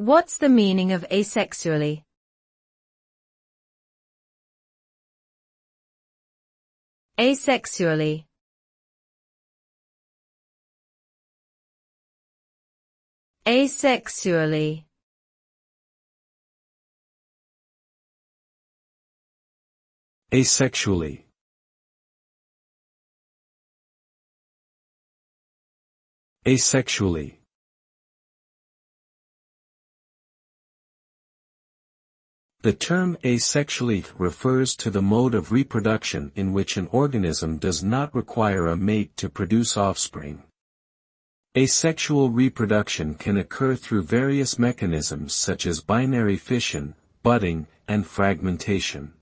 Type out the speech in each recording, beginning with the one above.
What's the meaning of asexually? Asexually. Asexually. Asexually. Asexually. The term asexually refers to the mode of reproduction in which an organism does not require a mate to produce offspring. Asexual reproduction can occur through various mechanisms such as binary fission, budding, and fragmentation.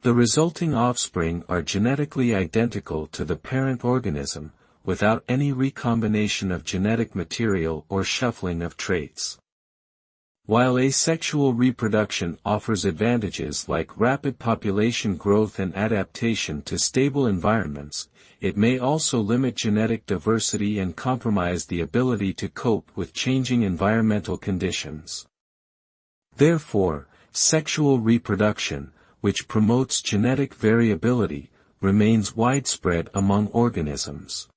The resulting offspring are genetically identical to the parent organism, without any recombination of genetic material or shuffling of traits. While asexual reproduction offers advantages like rapid population growth and adaptation to stable environments, it may also limit genetic diversity and compromise the ability to cope with changing environmental conditions. Therefore, sexual reproduction, which promotes genetic variability, remains widespread among organisms.